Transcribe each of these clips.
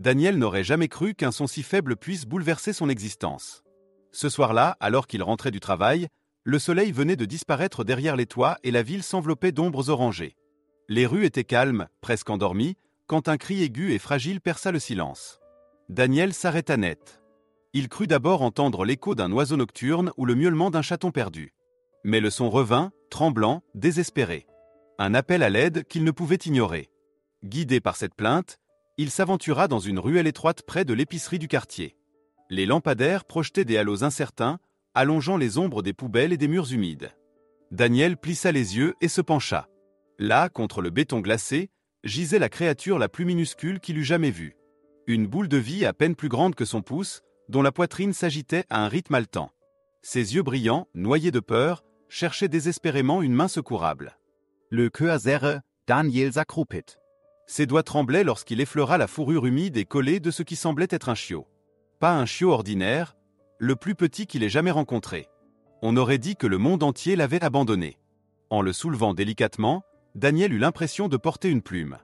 Daniel n'aurait jamais cru qu'un son si faible puisse bouleverser son existence. Ce soir-là, alors qu'il rentrait du travail, le soleil venait de disparaître derrière les toits et la ville s'enveloppait d'ombres orangées. Les rues étaient calmes, presque endormies, quand un cri aigu et fragile perça le silence. Daniel s'arrêta net. Il crut d'abord entendre l'écho d'un oiseau nocturne ou le miaulement d'un chaton perdu. Mais le son revint, tremblant, désespéré. Un appel à l'aide qu'il ne pouvait ignorer. Guidé par cette plainte, il s'aventura dans une ruelle étroite près de l'épicerie du quartier. Les lampadaires projetaient des halos incertains, allongeant les ombres des poubelles et des murs humides. Daniel plissa les yeux et se pencha. Là, contre le béton glacé, gisait la créature la plus minuscule qu'il eût jamais vue. Une boule de vie à peine plus grande que son pouce, dont la poitrine s'agitait à un rythme haletant. Ses yeux brillants, noyés de peur, cherchaient désespérément une main secourable. Le cœur serre, Daniel s'accroupit. Ses doigts tremblaient lorsqu'il effleura la fourrure humide et collée de ce qui semblait être un chiot. Pas un chiot ordinaire, le plus petit qu'il ait jamais rencontré. On aurait dit que le monde entier l'avait abandonné. En le soulevant délicatement, Daniel eut l'impression de porter une plume.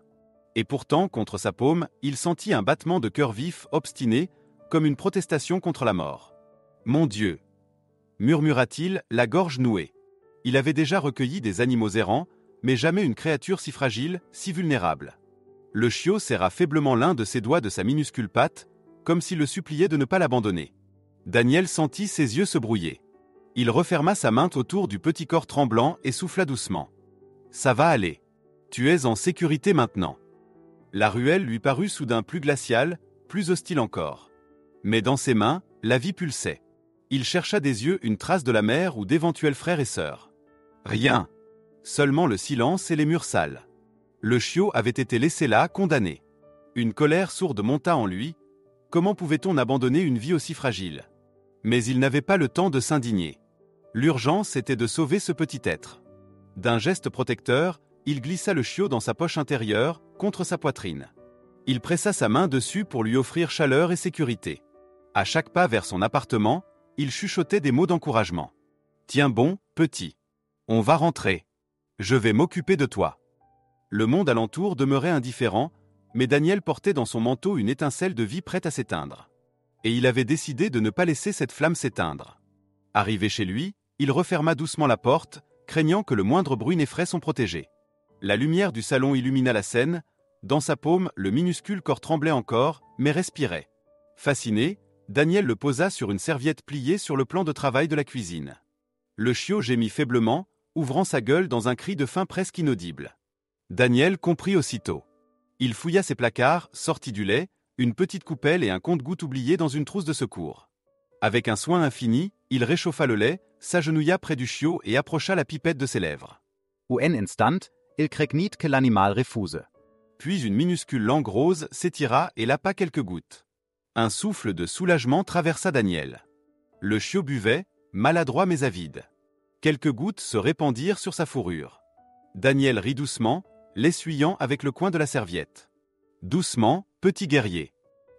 Et pourtant, contre sa paume, il sentit un battement de cœur vif, obstiné, comme une protestation contre la mort. « Mon Dieu !» murmura-t-il, la gorge nouée. Il avait déjà recueilli des animaux errants, mais jamais une créature si fragile, si vulnérable. Le chiot serra faiblement l'un de ses doigts de sa minuscule patte, comme s'il le suppliait de ne pas l'abandonner. Daniel sentit ses yeux se brouiller. Il referma sa main autour du petit corps tremblant et souffla doucement. « Ça va aller. Tu es en sécurité maintenant. » La ruelle lui parut soudain plus glaciale, plus hostile encore. Mais dans ses mains, la vie pulsait. Il chercha des yeux une trace de la mère ou d'éventuels frères et sœurs. Rien. Seulement le silence et les murs sales. Le chiot avait été laissé là, condamné. Une colère sourde monta en lui. Comment pouvait-on abandonner une vie aussi fragile? Mais il n'avait pas le temps de s'indigner. L'urgence était de sauver ce petit être. D'un geste protecteur, il glissa le chiot dans sa poche intérieure, contre sa poitrine. Il pressa sa main dessus pour lui offrir chaleur et sécurité. À chaque pas vers son appartement, il chuchotait des mots d'encouragement. « Tiens bon, petit. On va rentrer. Je vais m'occuper de toi. » Le monde alentour demeurait indifférent, mais Daniel portait dans son manteau une étincelle de vie prête à s'éteindre. Et il avait décidé de ne pas laisser cette flamme s'éteindre. Arrivé chez lui, il referma doucement la porte, craignant que le moindre bruit n'effraie son protégé. La lumière du salon illumina la scène. Dans sa paume, le minuscule corps tremblait encore, mais respirait. Fasciné, Daniel le posa sur une serviette pliée sur le plan de travail de la cuisine. Le chiot gémit faiblement, ouvrant sa gueule dans un cri de faim presque inaudible. Daniel comprit aussitôt. Il fouilla ses placards, sortit du lait, une petite coupelle et un compte-gouttes oublié dans une trousse de secours. Avec un soin infini, il réchauffa le lait, s'agenouilla près du chiot et approcha la pipette de ses lèvres. Un instant, il craignit que l'animal refuse. Puis une minuscule langue rose s'étira et lapa quelques gouttes. Un souffle de soulagement traversa Daniel. Le chiot buvait, maladroit mais avide. Quelques gouttes se répandirent sur sa fourrure. Daniel rit doucement, l'essuyant avec le coin de la serviette. Doucement, petit guerrier.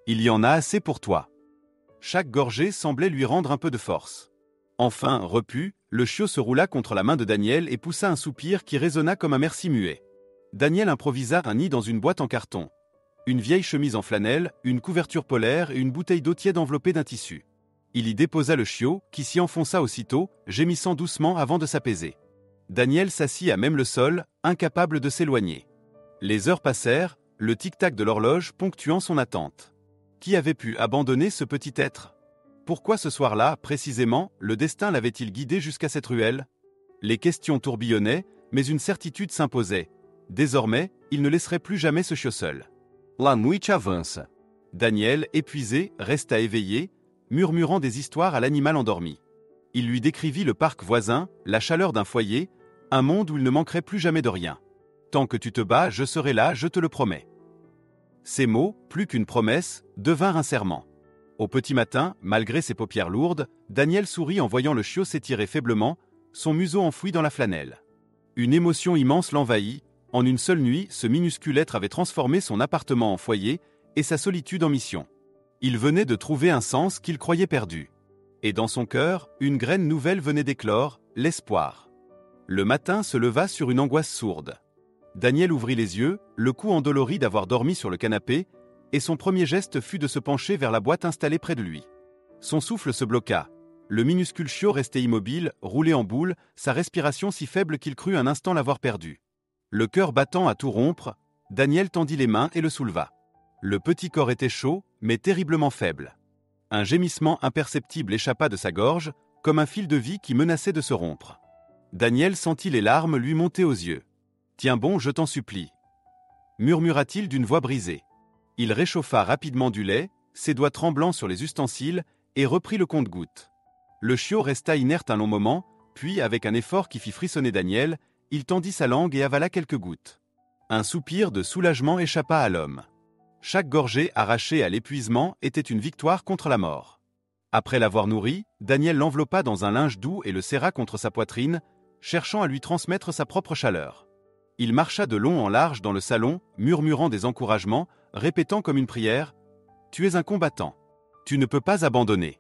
Il y en a assez pour toi. Chaque gorgée semblait lui rendre un peu de force. Enfin, repu, le chiot se roula contre la main de Daniel et poussa un soupir qui résonna comme un merci muet. Daniel improvisa un nid dans une boîte en carton. Une vieille chemise en flanelle, une couverture polaire et une bouteille d'eau tiède enveloppée d'un tissu. Il y déposa le chiot, qui s'y enfonça aussitôt, gémissant doucement avant de s'apaiser. Daniel s'assit à même le sol, incapable de s'éloigner. Les heures passèrent, le tic-tac de l'horloge ponctuant son attente. Qui avait pu abandonner ce petit être? Pourquoi ce soir-là, précisément, le destin l'avait-il guidé jusqu'à cette ruelle? Les questions tourbillonnaient, mais une certitude s'imposait. Désormais, il ne laisserait plus jamais ce chiot seul. La nuit avance. Daniel, épuisé, resta éveillé, murmurant des histoires à l'animal endormi. Il lui décrivit le parc voisin, la chaleur d'un foyer, un monde où il ne manquerait plus jamais de rien. Tant que tu te bats, je serai là, je te le promets. Ces mots, plus qu'une promesse, devinrent un serment. Au petit matin, malgré ses paupières lourdes, Daniel sourit en voyant le chiot s'étirer faiblement, son museau enfoui dans la flanelle. Une émotion immense l'envahit. En une seule nuit, ce minuscule être avait transformé son appartement en foyer et sa solitude en mission. Il venait de trouver un sens qu'il croyait perdu. Et dans son cœur, une graine nouvelle venait d'éclore, l'espoir. Le matin se leva sur une angoisse sourde. Daniel ouvrit les yeux, le cou endolori d'avoir dormi sur le canapé, et son premier geste fut de se pencher vers la boîte installée près de lui. Son souffle se bloqua. Le minuscule chiot restait immobile, roulé en boule, sa respiration si faible qu'il crut un instant l'avoir perdu. Le cœur battant à tout rompre, Daniel tendit les mains et le souleva. Le petit corps était chaud, mais terriblement faible. Un gémissement imperceptible échappa de sa gorge, comme un fil de vie qui menaçait de se rompre. Daniel sentit les larmes lui monter aux yeux. « Tiens bon, je t'en supplie » murmura-t-il d'une voix brisée. Il réchauffa rapidement du lait, ses doigts tremblants sur les ustensiles, et reprit le compte-gouttes. Le chiot resta inerte un long moment, puis, avec un effort qui fit frissonner Daniel, il tendit sa langue et avala quelques gouttes. Un soupir de soulagement échappa à l'homme. Chaque gorgée arrachée à l'épuisement était une victoire contre la mort. Après l'avoir nourri, Daniel l'enveloppa dans un linge doux et le serra contre sa poitrine, cherchant à lui transmettre sa propre chaleur. Il marcha de long en large dans le salon, murmurant des encouragements, répétant comme une prière « Tu es un combattant. Tu ne peux pas abandonner. »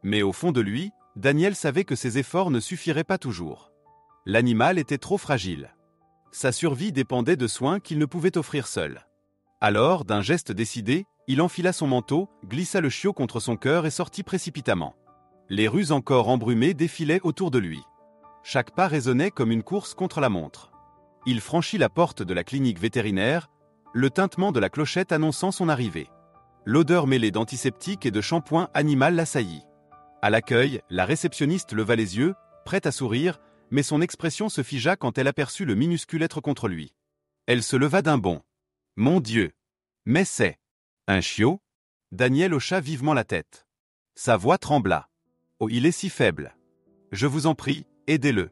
Mais au fond de lui, Daniel savait que ses efforts ne suffiraient pas toujours. L'animal était trop fragile. Sa survie dépendait de soins qu'il ne pouvait offrir seul. Alors, d'un geste décidé, il enfila son manteau, glissa le chiot contre son cœur et sortit précipitamment. Les rues encore embrumées défilaient autour de lui. Chaque pas résonnait comme une course contre la montre. Il franchit la porte de la clinique vétérinaire, le tintement de la clochette annonçant son arrivée. L'odeur mêlée d'antiseptique et de shampoing animal l'assaillit. À l'accueil, la réceptionniste leva les yeux, prête à sourire, mais son expression se figea quand elle aperçut le minuscule être contre lui. Elle se leva d'un bond. « Mon Dieu! Mais c'est un chiot ?» Daniel hocha vivement la tête. Sa voix trembla. « Oh, il est si faible. Je vous en prie, aidez-le. »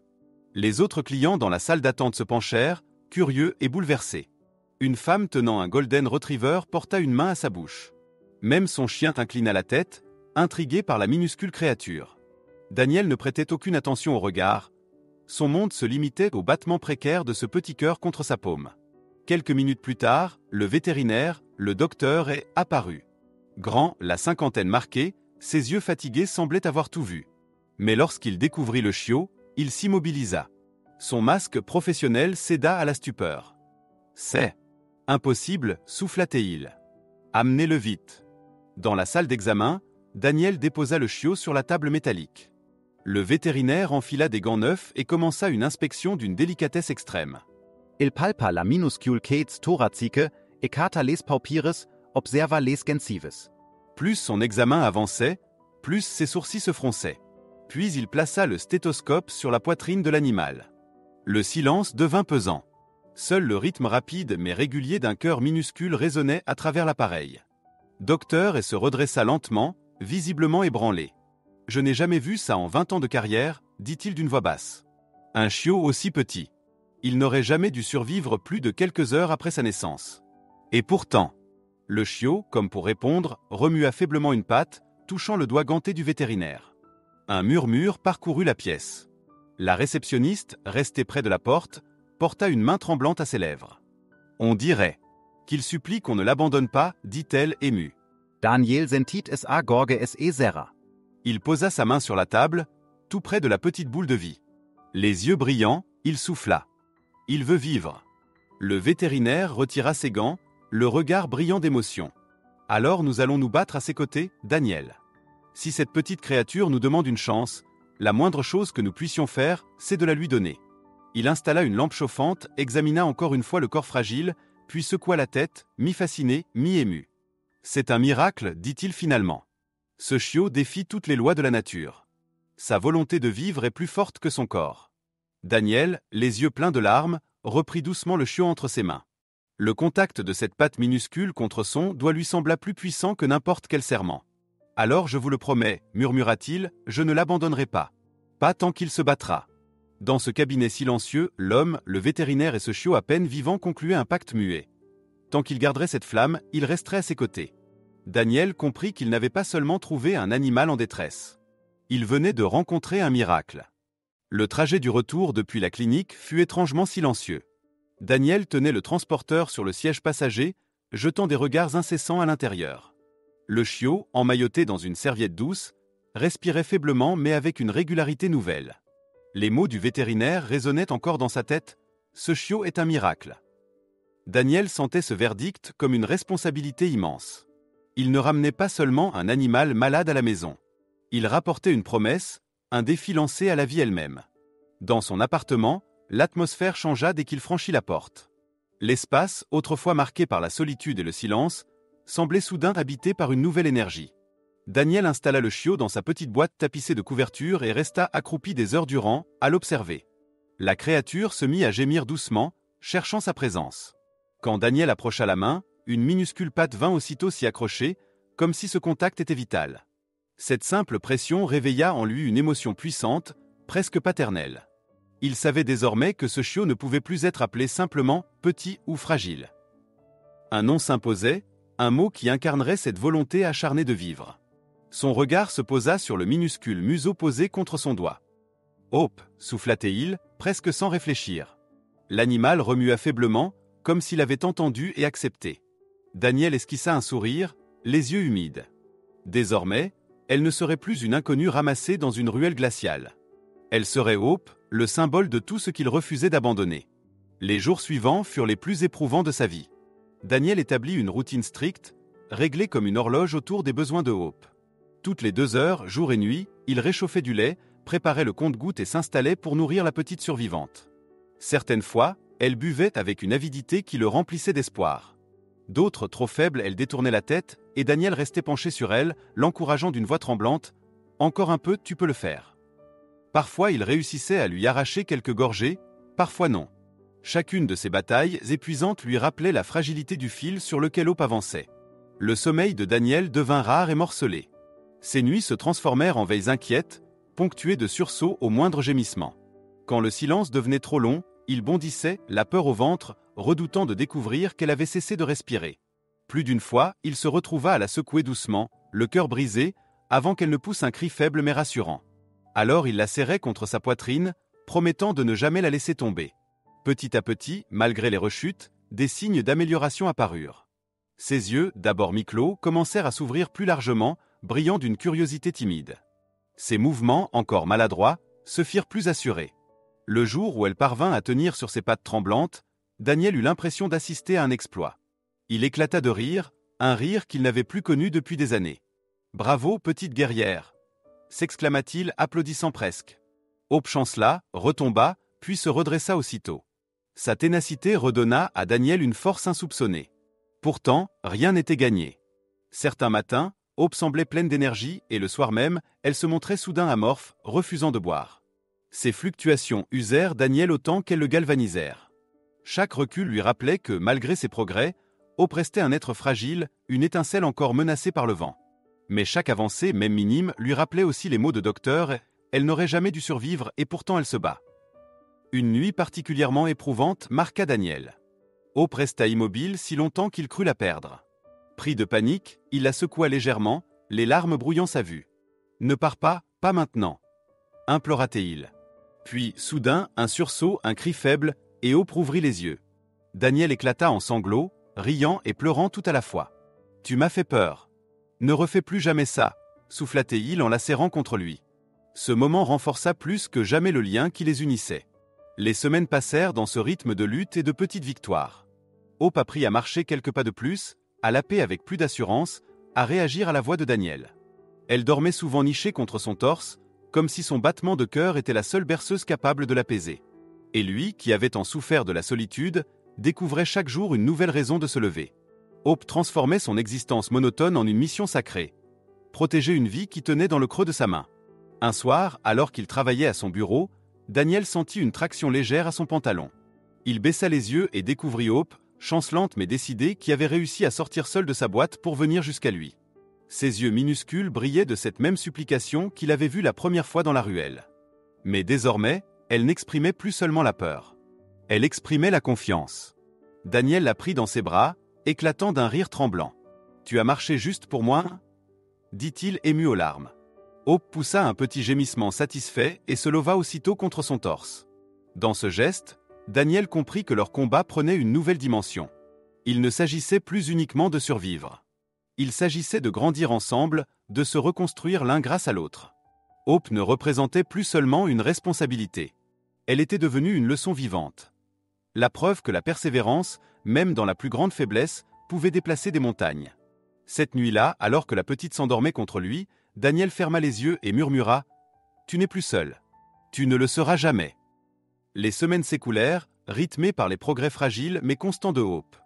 Les autres clients dans la salle d'attente se penchèrent, curieux et bouleversés. Une femme tenant un golden retriever porta une main à sa bouche. Même son chien inclina la tête, intrigué par la minuscule créature. Daniel ne prêtait aucune attention au regard. Son monde se limitait au battement précaire de ce petit cœur contre sa paume. Quelques minutes plus tard, le vétérinaire, le docteur, est apparu. Grand, la cinquantaine marquée, ses yeux fatigués semblaient avoir tout vu. Mais lorsqu'il découvrit le chiot, il s'immobilisa. Son masque professionnel céda à la stupeur. « C'est impossible, souffla-t-il. Amenez-le vite. » Dans la salle d'examen, Daniel déposa le chiot sur la table métallique. Le vétérinaire enfila des gants neufs et commença une inspection d'une délicatesse extrême. Il palpa la minusculcates thoracique et cata les paupières, observa les gencives. Plus son examen avançait, plus ses sourcils se fronçaient. Puis il plaça le stéthoscope sur la poitrine de l'animal. Le silence devint pesant. Seul le rythme rapide mais régulier d'un cœur minuscule résonnait à travers l'appareil. Docteur et se redressa lentement, visiblement ébranlé. « Je n'ai jamais vu ça en 20 ans de carrière, dit-il d'une voix basse. Un chiot aussi petit. Il n'aurait jamais dû survivre plus de quelques heures après sa naissance. Et pourtant, le chiot, comme pour répondre, remua faiblement une patte, touchant le doigt ganté du vétérinaire. Un murmure parcourut la pièce. La réceptionniste, restée près de la porte, porta une main tremblante à ses lèvres. « On dirait qu'il supplie qu'on ne l'abandonne pas, dit-elle émue. Daniel sentit es a gorge es e serra. Il posa sa main sur la table, tout près de la petite boule de vie. Les yeux brillants, il souffla. « Il veut vivre. » Le vétérinaire retira ses gants, le regard brillant d'émotion. « Alors nous allons nous battre à ses côtés, Daniel. Si cette petite créature nous demande une chance, la moindre chose que nous puissions faire, c'est de la lui donner. » Il installa une lampe chauffante, examina encore une fois le corps fragile, puis secoua la tête, mi-fasciné, mi-ému. « C'est un miracle, dit-il finalement. Ce chiot défie toutes les lois de la nature. Sa volonté de vivre est plus forte que son corps. » Daniel, les yeux pleins de larmes, reprit doucement le chiot entre ses mains. Le contact de cette patte minuscule contre son doigt lui sembla plus puissant que n'importe quel serment. « Alors je vous le promets, murmura-t-il, je ne l'abandonnerai pas. Pas tant qu'il se battra. » Dans ce cabinet silencieux, l'homme, le vétérinaire et ce chiot à peine vivant concluaient un pacte muet. Tant qu'il garderait cette flamme, il resterait à ses côtés. Daniel comprit qu'il n'avait pas seulement trouvé un animal en détresse. Il venait de rencontrer un miracle. Le trajet du retour depuis la clinique fut étrangement silencieux. Daniel tenait le transporteur sur le siège passager, jetant des regards incessants à l'intérieur. Le chiot, emmailloté dans une serviette douce, respirait faiblement mais avec une régularité nouvelle. Les mots du vétérinaire résonnaient encore dans sa tête. « Ce chiot est un miracle. » Daniel sentait ce verdict comme une responsabilité immense. Il ne ramenait pas seulement un animal malade à la maison. Il rapportait une promesse, un défi lancé à la vie elle-même. Dans son appartement, l'atmosphère changea dès qu'il franchit la porte. L'espace, autrefois marqué par la solitude et le silence, semblait soudain habité par une nouvelle énergie. Daniel installa le chiot dans sa petite boîte tapissée de couvertures et resta accroupi des heures durant, à l'observer. La créature se mit à gémir doucement, cherchant sa présence. Quand Daniel approcha la main, une minuscule patte vint aussitôt s'y accrocher, comme si ce contact était vital. Cette simple pression réveilla en lui une émotion puissante, presque paternelle. Il savait désormais que ce chiot ne pouvait plus être appelé simplement « petit » ou « fragile ». Un nom s'imposait, un mot qui incarnerait cette volonté acharnée de vivre. Son regard se posa sur le minuscule museau posé contre son doigt. « Hope » souffla-t-il, presque sans réfléchir. L'animal remua faiblement, comme s'il avait entendu et accepté. Daniel esquissa un sourire, les yeux humides. Désormais, elle ne serait plus une inconnue ramassée dans une ruelle glaciale. Elle serait Hope, le symbole de tout ce qu'il refusait d'abandonner. Les jours suivants furent les plus éprouvants de sa vie. Daniel établit une routine stricte, réglée comme une horloge autour des besoins de Hope. Toutes les 2 heures, jour et nuit, il réchauffait du lait, préparait le compte-gouttes et s'installait pour nourrir la petite survivante. Certaines fois, elle buvait avec une avidité qui le remplissait d'espoir. D'autres, trop faibles, elle détournait la tête, et Daniel restait penché sur elle, l'encourageant d'une voix tremblante. « Encore un peu, tu peux le faire. » Parfois, il réussissait à lui arracher quelques gorgées, parfois non. Chacune de ces batailles épuisantes lui rappelait la fragilité du fil sur lequel Hope avançait. Le sommeil de Daniel devint rare et morcelé. Ses nuits se transformèrent en veilles inquiètes, ponctuées de sursauts au moindre gémissement. Quand le silence devenait trop long, il bondissait, la peur au ventre, redoutant de découvrir qu'elle avait cessé de respirer. Plus d'une fois, il se retrouva à la secouer doucement, le cœur brisé, avant qu'elle ne pousse un cri faible mais rassurant. Alors il la serrait contre sa poitrine, promettant de ne jamais la laisser tomber. Petit à petit, malgré les rechutes, des signes d'amélioration apparurent. Ses yeux, d'abord mi-clos, commencèrent à s'ouvrir plus largement, brillant d'une curiosité timide. Ses mouvements, encore maladroits, se firent plus assurés. Le jour où elle parvint à tenir sur ses pattes tremblantes, Daniel eut l'impression d'assister à un exploit. Il éclata de rire, un rire qu'il n'avait plus connu depuis des années. « Bravo, petite guerrière !» s'exclama-t-il, applaudissant presque. Hope chancela, retomba, puis se redressa aussitôt. Sa ténacité redonna à Daniel une force insoupçonnée. Pourtant, rien n'était gagné. Certains matins, Hope semblait pleine d'énergie et le soir même, elle se montrait soudain amorphe, refusant de boire. Ces fluctuations usèrent Daniel autant qu'elles le galvanisèrent. Chaque recul lui rappelait que, malgré ses progrès, Hope restait un être fragile, une étincelle encore menacée par le vent. Mais chaque avancée, même minime, lui rappelait aussi les mots de docteur « Elle n'aurait jamais dû survivre et pourtant elle se bat ». Une nuit particulièrement éprouvante marqua Daniel. Hope resta immobile si longtemps qu'il crut la perdre. Pris de panique, il la secoua légèrement, les larmes brouillant sa vue. « Ne pars pas, pas maintenant !» implora-t-il. Puis, soudain, un sursaut, un cri faible, et Hope rouvrit les yeux. Daniel éclata en sanglots, riant et pleurant tout à la fois. « Tu m'as fait peur. Ne refais plus jamais ça !» souffla-t-il en la serrant contre lui. Ce moment renforça plus que jamais le lien qui les unissait. Les semaines passèrent dans ce rythme de lutte et de petites victoires. Hope apprit à marcher quelques pas de plus, à laper avec plus d'assurance, à réagir à la voix de Daniel. Elle dormait souvent nichée contre son torse, comme si son battement de cœur était la seule berceuse capable de l'apaiser. Et lui, qui avait tant souffert de la solitude, découvrait chaque jour une nouvelle raison de se lever. Hope transformait son existence monotone en une mission sacrée. Protéger une vie qui tenait dans le creux de sa main. Un soir, alors qu'il travaillait à son bureau, Daniel sentit une traction légère à son pantalon. Il baissa les yeux et découvrit Hope, chancelante mais décidée, qui avait réussi à sortir seule de sa boîte pour venir jusqu'à lui. Ses yeux minuscules brillaient de cette même supplication qu'il avait vue la première fois dans la ruelle. Mais désormais, elle n'exprimait plus seulement la peur. Elle exprimait la confiance. Daniel la prit dans ses bras, éclatant d'un rire tremblant. « Tu as marché juste pour moi ?» dit-il ému aux larmes. Hope poussa un petit gémissement satisfait et se leva aussitôt contre son torse. Dans ce geste, Daniel comprit que leur combat prenait une nouvelle dimension. Il ne s'agissait plus uniquement de survivre. Il s'agissait de grandir ensemble, de se reconstruire l'un grâce à l'autre. Hope ne représentait plus seulement une responsabilité. Elle était devenue une leçon vivante. La preuve que la persévérance, même dans la plus grande faiblesse, pouvait déplacer des montagnes. Cette nuit-là, alors que la petite s'endormait contre lui, Daniel ferma les yeux et murmura « Tu n'es plus seul. Tu ne le seras jamais. » Les semaines s'écoulèrent, rythmées par les progrès fragiles mais constants de Hope.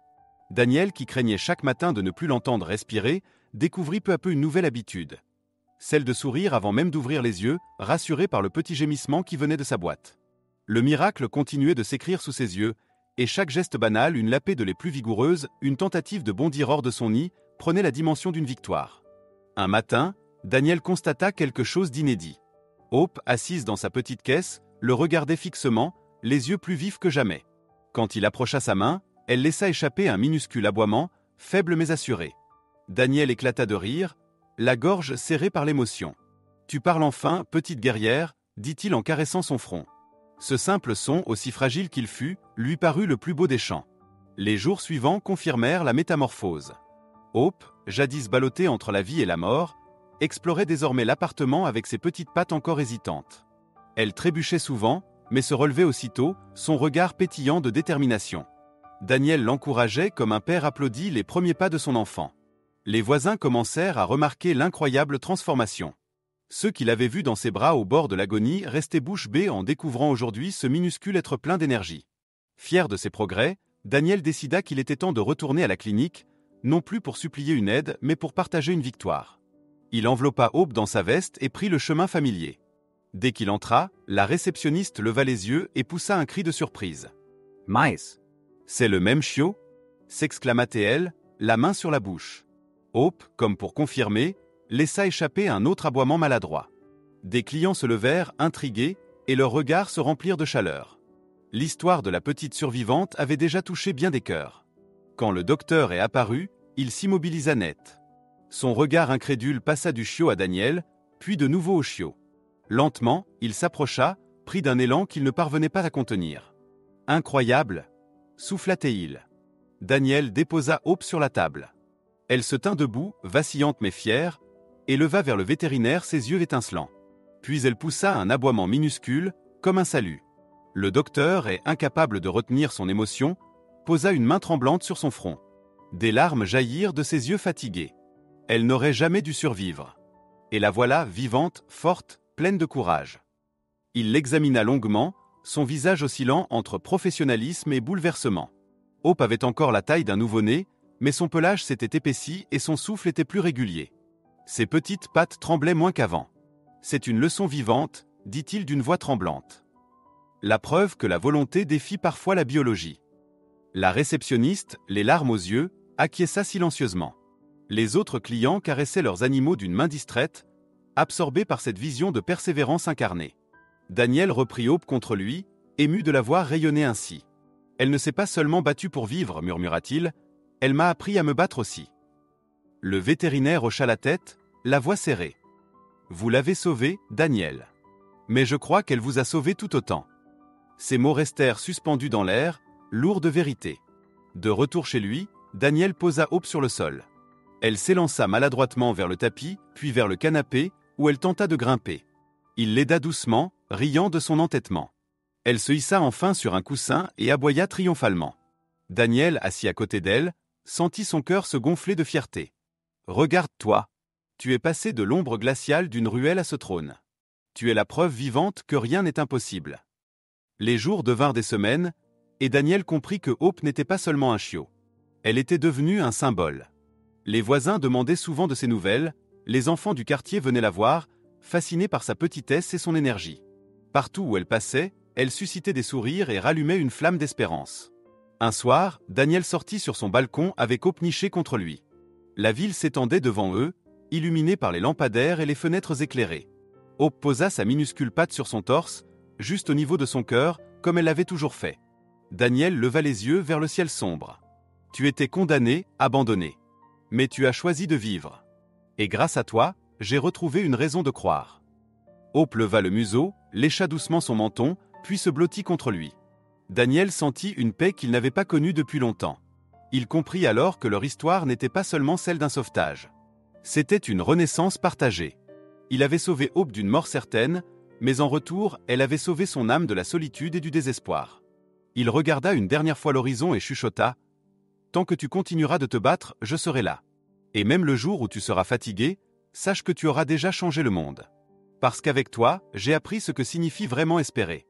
Daniel, qui craignait chaque matin de ne plus l'entendre respirer, découvrit peu à peu une nouvelle habitude. Celle de sourire avant même d'ouvrir les yeux, rassuré par le petit gémissement qui venait de sa boîte. Le miracle continuait de s'écrire sous ses yeux, et chaque geste banal, une lapée de lait plus vigoureuse, une tentative de bondir hors de son nid, prenait la dimension d'une victoire. Un matin, Daniel constata quelque chose d'inédit. Hope, assise dans sa petite caisse, le regardait fixement, les yeux plus vifs que jamais. Quand il approcha sa main, elle laissa échapper un minuscule aboiement, faible mais assuré. Daniel éclata de rire, la gorge serrée par l'émotion. « Tu parles enfin, petite guerrière », dit-il en caressant son front. Ce simple son, aussi fragile qu'il fût, lui parut le plus beau des chants. Les jours suivants confirmèrent la métamorphose. Hope, jadis ballottée entre la vie et la mort, explorait désormais l'appartement avec ses petites pattes encore hésitantes. Elle trébuchait souvent, mais se relevait aussitôt, son regard pétillant de détermination. Daniel l'encourageait comme un père applaudit les premiers pas de son enfant. Les voisins commencèrent à remarquer l'incroyable transformation. Ceux qui l'avaient vu dans ses bras au bord de l'agonie restaient bouche bée en découvrant aujourd'hui ce minuscule être plein d'énergie. Fier de ses progrès, Daniel décida qu'il était temps de retourner à la clinique, non plus pour supplier une aide, mais pour partager une victoire. Il enveloppa Hope dans sa veste et prit le chemin familier. Dès qu'il entra, la réceptionniste leva les yeux et poussa un cri de surprise. « Mais, c'est le même chiot » s'exclama-t-elle, la main sur la bouche. Hope, comme pour confirmer, laissa échapper un autre aboiement maladroit. Des clients se levèrent, intrigués, et leurs regards se remplirent de chaleur. L'histoire de la petite survivante avait déjà touché bien des cœurs. Quand le docteur est apparu, il s'immobilisa net. Son regard incrédule passa du chiot à Daniel, puis de nouveau au chiot. Lentement, il s'approcha, pris d'un élan qu'il ne parvenait pas à contenir. « Incroyable !» souffla-t-il. Daniel déposa Hope sur la table. Elle se tint debout, vacillante mais fière, et leva vers le vétérinaire ses yeux étincelants. Puis elle poussa un aboiement minuscule, comme un salut. Le docteur, incapable de retenir son émotion, posa une main tremblante sur son front. Des larmes jaillirent de ses yeux fatigués. Elle n'aurait jamais dû survivre. Et la voilà vivante, forte, pleine de courage. Il l'examina longuement, son visage oscillant entre professionnalisme et bouleversement. Hope avait encore la taille d'un nouveau-né, mais son pelage s'était épaissi et son souffle était plus régulier. Ses petites pattes tremblaient moins qu'avant. « C'est une leçon vivante », dit-il d'une voix tremblante. La preuve que la volonté défie parfois la biologie. La réceptionniste, les larmes aux yeux, acquiesça silencieusement. Les autres clients caressaient leurs animaux d'une main distraite, absorbés par cette vision de persévérance incarnée. Daniel reprit Hope contre lui, ému de la voir rayonner ainsi. « Elle ne s'est pas seulement battue pour vivre, murmura-t-il, elle m'a appris à me battre aussi. » Le vétérinaire hocha la tête, la voix serrée. « Vous l'avez sauvée, Daniel. Mais je crois qu'elle vous a sauvé tout autant. » Ces mots restèrent suspendus dans l'air, lourds de vérité. De retour chez lui, Daniel posa Hope sur le sol. Elle s'élança maladroitement vers le tapis, puis vers le canapé, où elle tenta de grimper. Il l'aida doucement, riant de son entêtement. Elle se hissa enfin sur un coussin et aboya triomphalement. Daniel, assis à côté d'elle, sentit son cœur se gonfler de fierté. « Regarde-toi. Tu es passé de l'ombre glaciale d'une ruelle à ce trône. Tu es la preuve vivante que rien n'est impossible. » Les jours devinrent des semaines, et Daniel comprit que Hope n'était pas seulement un chiot. Elle était devenue un symbole. Les voisins demandaient souvent de ses nouvelles, les enfants du quartier venaient la voir, fascinés par sa petitesse et son énergie. Partout où elle passait, elle suscitait des sourires et rallumait une flamme d'espérance. Un soir, Daniel sortit sur son balcon avec Hope nichée contre lui. La ville s'étendait devant eux, illuminée par les lampadaires et les fenêtres éclairées. Hope posa sa minuscule patte sur son torse, juste au niveau de son cœur, comme elle l'avait toujours fait. Daniel leva les yeux vers le ciel sombre. « Tu étais condamné, abandonné. Mais tu as choisi de vivre. Et grâce à toi, j'ai retrouvé une raison de croire. » Hope leva le museau, lécha doucement son menton, puis se blottit contre lui. Daniel sentit une paix qu'il n'avait pas connue depuis longtemps. Il comprit alors que leur histoire n'était pas seulement celle d'un sauvetage. C'était une renaissance partagée. Il avait sauvé Hope d'une mort certaine, mais en retour, elle avait sauvé son âme de la solitude et du désespoir. Il regarda une dernière fois l'horizon et chuchota. Tant que tu continueras de te battre, je serai là. Et même le jour où tu seras fatigué, sache que tu auras déjà changé le monde. Parce qu'avec toi, j'ai appris ce que signifie vraiment espérer.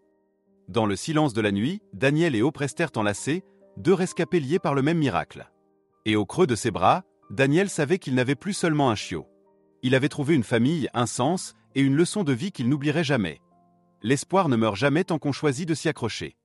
Dans le silence de la nuit, Daniel et Hope restèrent enlacés, deux rescapés liés par le même miracle. Et au creux de ses bras, Daniel savait qu'il n'avait plus seulement un chiot. Il avait trouvé une famille, un sens, et une leçon de vie qu'il n'oublierait jamais. L'espoir ne meurt jamais tant qu'on choisit de s'y accrocher.